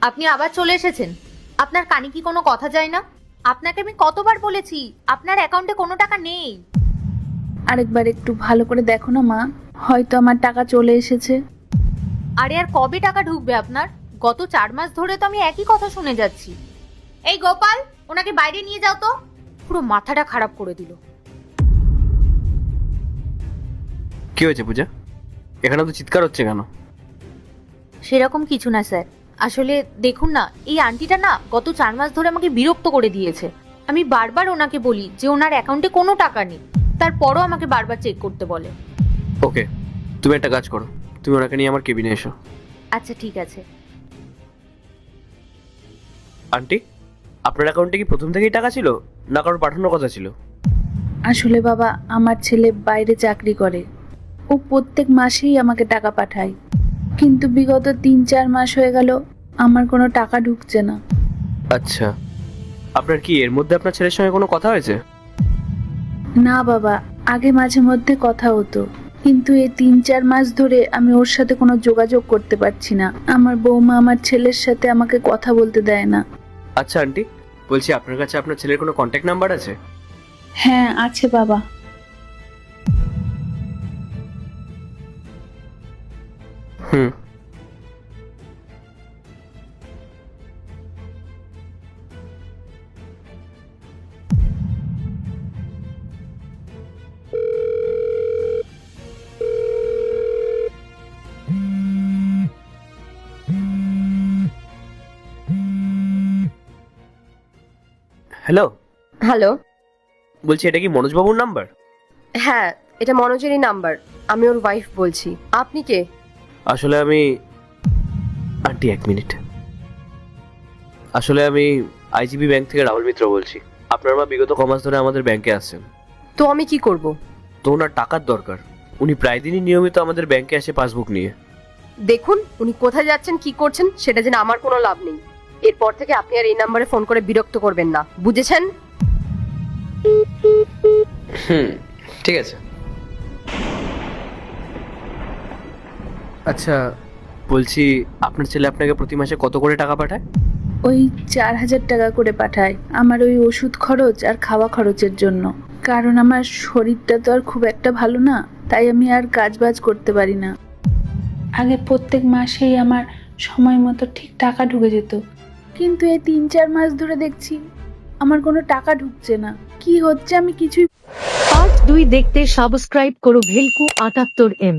আপনি আবার চলে এসেছেন। আপনার কানে কি কোনো কথা যায় না? আপনাকে আমি কতবার বলেছি আপনার অ্যাকাউন্টে কোনো টাকা নেই। আরেকবার একটু ভালো করে দেখো না মা, হয়তো আমার টাকা চলে এসেছে। আরে আর কবে টাকা ঢুকবে আপনার? গত 4 মাস ধরে তো আমি একই কথা শুনে যাচ্ছি। এই গোপাল, ওনাকে বাইরে নিয়ে যাও তো। পুরো মাথাটা খারাপ করে দিল। কি হয়েছে পূজা? এখানে তো চিৎকার হচ্ছে কেন? সেরকম কিছু না স্যার, আসলে দেখুন না, এই আন্টিটা না গত 4 মাস ধরে আমাকে বিরক্ত করে দিয়েছে। আমি বারবার ওনাকে বলি যে ওনার অ্যাকাউন্টে কোনো টাকা নেই, তারপরও আমাকে বারবার চেক করতে বলে। ওকে, তুমি একটা কাজ করো, তুমি ওনাকে নিয়ে আমার কেবিনে এসো। আচ্ছা ঠিক আছে। আন্টি, আপনার অ্যাকাউন্টে কি প্রথম থেকেই টাকা ছিল, না কারোর পাঠানোর কথা ছিল? আসলে বাবা, আমার ছেলে বাইরে চাকরি করে, ও প্রত্যেক মাসেই আমাকে টাকা পাঠায়, কিন্তু বিগত 3-4 মাস হয়ে গেল আমার কোনো টাকা ঢুকছে না। আচ্ছা, আপনার কি এর মধ্যে আপনার ছেলের সঙ্গে কোনো কথা হয়েছে? না বাবা, আগে মাঝে মধ্যে কথা হতো, কিন্তু এই 3-4 মাস ধরে আমি ওর সাথে কোনো যোগাযোগ করতে পারছি না। আমার বৌমা আমার ছেলের সাথে আমাকে কথা বলতে দেয় না। আচ্ছা আন্টি, বলছি আপনার কাছে আপনার ছেলের কোনো কন্ট্যাক্ট নাম্বার আছে? হ্যাঁ আছে বাবা। হুম। Hello, hello. বলছি এটা কি মনোজবাবুর নাম্বার? হ্যাঁ, এটা মনোজেরই নাম্বার। আমি ওর ওয়াইফ বলছি। আপনি কে? আসলে আমি আন্টি 1 মিনিট। আসলে আমি আইজিবি ব্যাংক থেকে রাহুল মিত্র বলছি। আপনার মা বিগত কমাস ধরে আমাদের ব্যাংকে আসছেন। তো আমি কি করব? তো ওনার টাকার দরকার। উনি প্রায় দিনই নিয়মিত আমাদের ব্যাংকে আসে পাসবুক নিয়ে। দেখুন, উনি কোথায় যাচ্ছেন, কি করছেন সেটা জেনে আমার কোনো লাভ নেই। এরপর থেকে আপনি আর এই নাম্বারে ফোন করে বিরক্ত করবেন না, বুঝেছেন? ঠিক আছে। আচ্ছা, বলছি আপনার ছেলে আপনাকে প্রতি মাসে কত করে টাকা পাঠায়? ওই 4,000 টাকা করে পাঠায় আমার ওই ওষুধ খরচ আর খাওয়া খরচের জন্য। কারণ আমার শরীরটা তো আর খুব একটা ভালো না, তাই আমি আর কাজবাজ করতে পারি না। আগে প্রত্যেক মাসেই আমার সময় মতো ঠিক টাকা ঢুকে যেত, কিন্তু এই 3-4 মাস ধরে দেখছি আমার কোনো টাকা ঢুকছে না। কি হচ্ছে আমি কিছুই। পার্ট 2 দেখতে সাবস্ক্রাইব করো ভেলকু 78M।